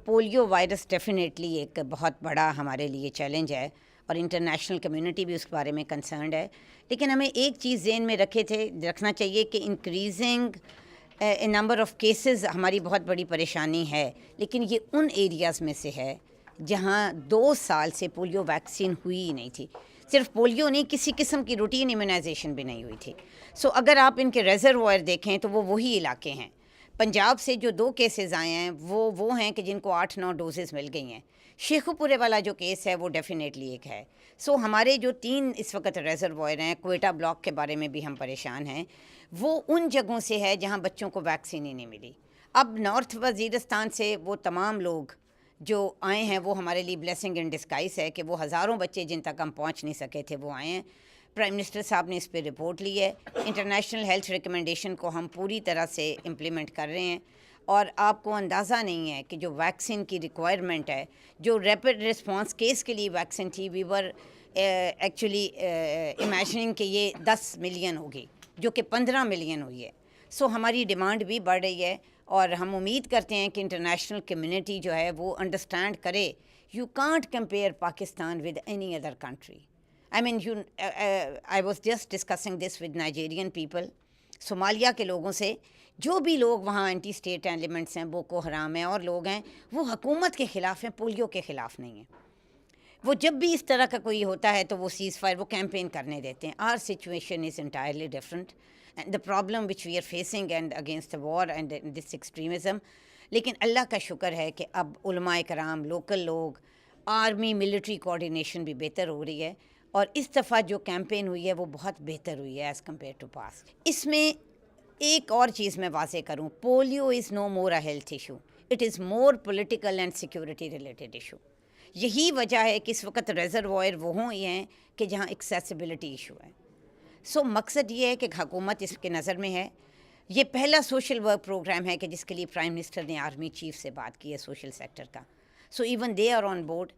Polio virus definitely ایک بہت بڑا ہمارے لیے چیلنج ہے اور انٹرنیشنل کمیونٹی بھی اس کے بارے میں کنسرنڈ ہے. لیکن ہمیں ایک چیز ذہن میں رکھنا چاہیے کہ انکریزنگ نمبر آف کیسز ہماری بہت بڑی پریشانی ہے، لیکن یہ ان ایریاز میں سے ہے جہاں 2 سال سے پولیو ویکسین ہوئی ہی نہیں تھی. صرف پولیو نہیں، کسی قسم کی روٹین امیونائزیشن بھی نہیں ہوئی تھی. سو اگر آپ ان کے ریزروائر دیکھیں تو وہ وہی علاقے ہیں. پنجاب سے جو 2 کیسز آئے ہیں وہ ہیں کہ جن کو 8-9 ڈوزز مل گئی ہیں. شیخو پورے والا جو کیس ہے وہ ڈیفینیٹلی ایک ہے. سو ہمارے جو 3 اس وقت ریزروائر ہیں، کوئٹہ بلاک کے بارے میں بھی ہم پریشان ہیں، وہ ان جگہوں سے ہے جہاں بچوں کو ویکسین ہی نہیں ملی. اب نارتھ وزیرستان سے وہ تمام لوگ جو آئے ہیں وہ ہمارے لیے بلیسنگ ان ڈسکائز ہے کہ وہ ہزاروں بچے جن تک ہم پہنچ نہیں سکے تھے وہ آئے ہیں. پرائم منسٹر صاحب نے اس پہ رپورٹ لی ہے. انٹرنیشنل ہیلتھ ریکمنڈیشن کو ہم پوری طرح سے امپلیمنٹ کر رہے ہیں، اور آپ کو اندازہ نہیں ہے کہ جو ویکسین کی ریکوائرمنٹ ہے، جو ریپڈ رسپانس کیس کے لیے ویکسین تھی، وی ور ایکچولی امیجننگ کہ یہ 10 ملین ہوگی، جو کہ 15 ملین ہوئی ہے. سو ہماری ڈیمانڈ بھی بڑھ رہی ہے، اور ہم امید کرتے ہیں کہ انٹرنیشنل کمیونٹی جو ہے وہ انڈرسٹینڈ کرے. You can't compare Pakistan with any other country. I mean, I was just discussing this with Nigerian people. Somalia کے لوگوں سے، جو بھی لوگ وہاں اینٹی اسٹیٹ ایلیمنٹس ہیں، بوکو حرام ہیں اور لوگ ہیں، وہ حکومت کے خلاف ہیں، پولیو کے خلاف نہیں ہیں. وہ جب بھی اس طرح کا کوئی ہوتا ہے تو وہ سیز فائر، وہ کیمپین کرنے دیتے ہیں. Our situation is entirely different and the problem which we are facing and against the war and this extremism. لیکن اللہ کا شکر ہے کہ اب علماء کرام، لوکل لوگ، آرمی ملٹری کوآرڈینیشن بھی بہتر ہو رہی ہے، اور اس دفعہ جو کیمپین ہوئی ہے وہ بہت بہتر ہوئی ہے ایز کمپیئر ٹو پاسٹ. اس میں ایک اور چیز میں واضح کروں، polio is no more a health issue, it is more political and security related issue. یہی وجہ ہے کہ اس وقت ریزروائر وہ ہی ہیں کہ جہاں ایکسیسیبلٹی ایشو ہے. سو مقصد یہ ہے کہ حکومت اس کے نظر میں ہے. یہ پہلا سوشل ورک پروگرام ہے کہ جس کے لیے پرائم منسٹر نے آرمی چیف سے بات کی ہے سوشل سیکٹر کا. So even they are on board.